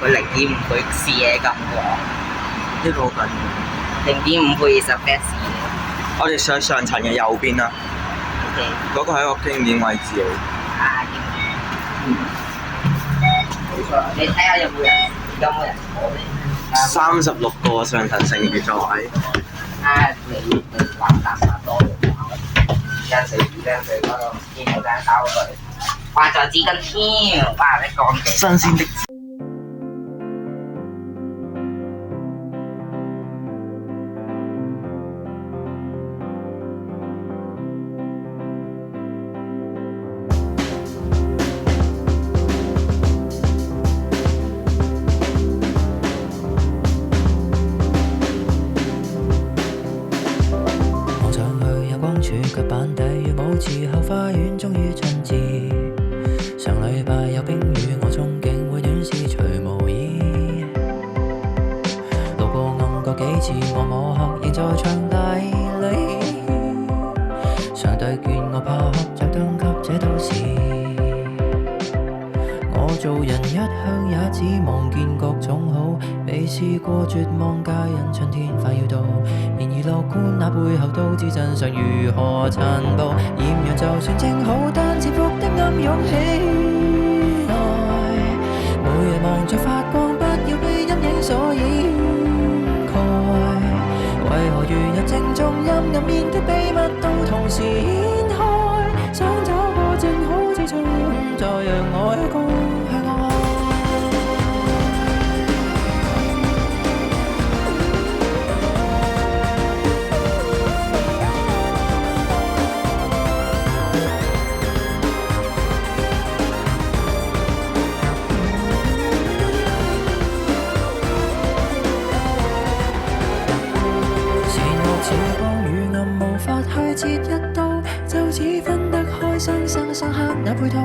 佢0.5倍視野咁廣，呢個好緊要。0.5倍 is a best 我哋上層嘅右邊啦， OK，嗰個係一個經典位置嚟。啊，冇錯，你睇下有冇人坐你。 36個上層剩餘座位。你話搭得多嘅話，跟住嗰度見到間收佢，哇！仲有紙巾添，哇！你乾淨。新鮮的。腳板底如舞池後花園終於春至，上禮拜有冰雨，我憧憬會短視除毛衣。路過暗角幾次，我摸黑仍在場地裏。上帝見我怕黑，着燈給這都市。我做人一向也只望見各種好，未試過絕望，皆因春天快要到。然而樂觀那背後都知真相如何殘暴，豔陽就算正好，但潛伏的暗湧起來。每日望着發光，不要被陰影所掩蓋。為何如入正中，陰暗面的秘密都同時掀開？想找個正好之處，再讓我一個向外。切一刀，就似分得開生生相克那配套。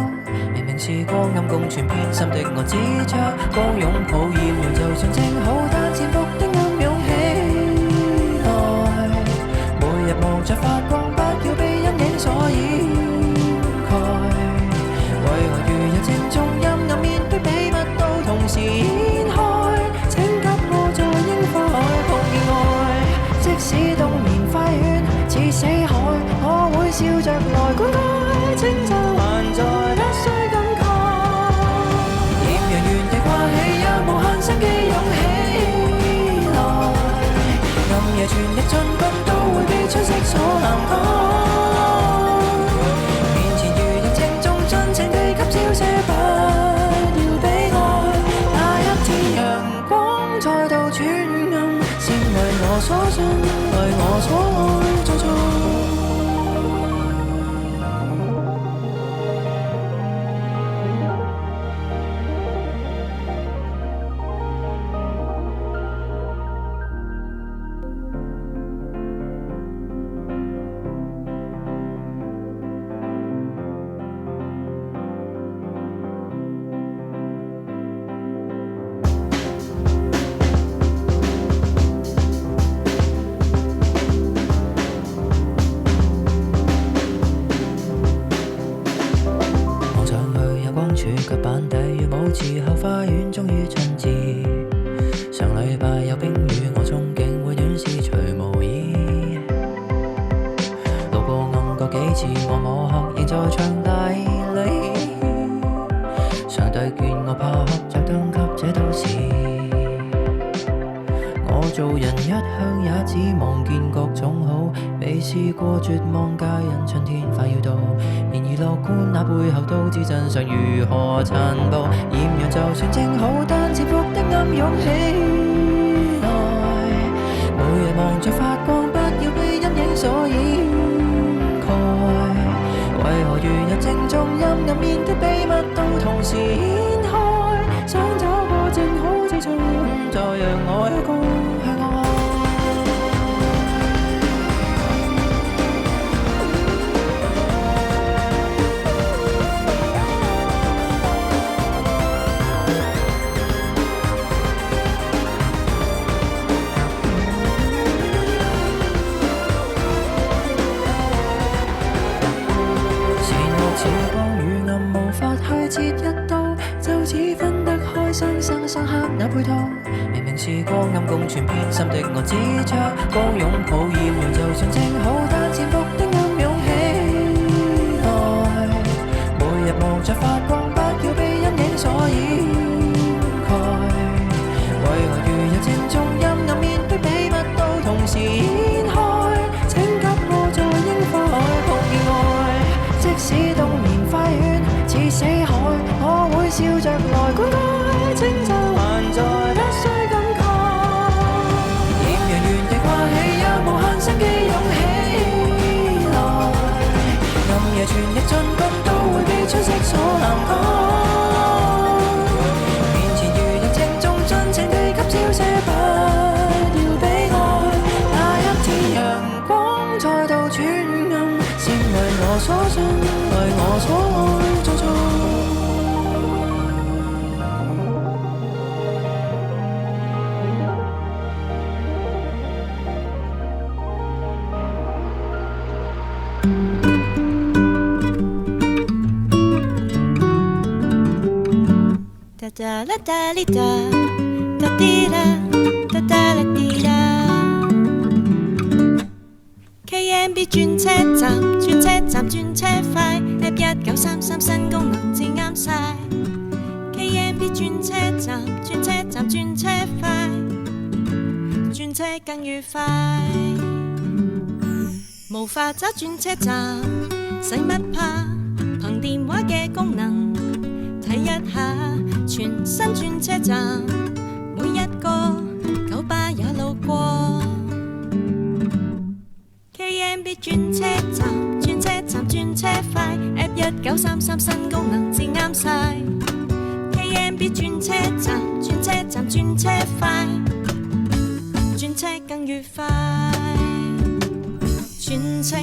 明明是光暗共存，偏心的我只着光擁抱豔陽，就算正好，但潛伏的暗湧起來。每日望着發光，不要被陰影所掩蓋。為何如入正中，陰暗面的秘密都同時掀開？請給我在櫻花海碰見愛，即使冬眠快犬似死海，我會笑着來灌溉，青州還在，不需感慨。豔陽原地掛起，有無限生機湧起來。暗夜全力進攻，都會被春色所涵蓋。面前如入正中，盡情地給照射，不要悲哀。那一天陽光再度轉暗，是為我所信，為我所愛。腳板底如舞池後花園終於春至，上禮拜有冰雨，我憧憬會短視除毛衣。路過暗角幾次，我摸黑仍在場地裏。上帝見我怕黑，着燈給這都市。我做人一向也只望見各種好，未試過絕望，皆因春天快要到。然而樂觀那背後都知真相如何殘暴，豔陽就算正好，但潛伏的暗湧起來。每日望着發光，不要被陰影所掩蓋。為何如入正中，陰暗面的秘密都同時掀開？想找個正好之處，再讓我一個向外。切一刀，就似分得開生刻那配套，明明是光暗共存偏心的我，只着光擁抱豔陽，就像正好得潛伏的暗湧起來。每日望着發光，不要被陰影所掩蓋。為何如日正中陰暗面的秘密都同時掀開？請給我在櫻花海碰見愛，即使冬眠快勸似死海，我會笑着來灌溉。青山還在，不需感慨。豔陽原地掛起，有無限生機湧起來。暗夜全力進攻，都會被春色所涵蓋。面前如日正中，盡情地給照射，不要悲哀。那一天陽光再度轉暗，是為我所信，為我所愛做錯。Da da la da li da, da di da, da da la di da。KMB 轉車站，轉車站轉車快 ，App 1933新功能至啱晒。KMB 轉車站，轉車站轉車快，轉車更愉快。無法找轉車站，使乜怕？憑電話嘅功能。睇一下全新轉車站，每一個九巴也路過。KMB 轉車站，轉車站轉車快 ，App 1933新功能至啱晒。KMB 轉車站，轉車站轉車快，轉車更愉快，全程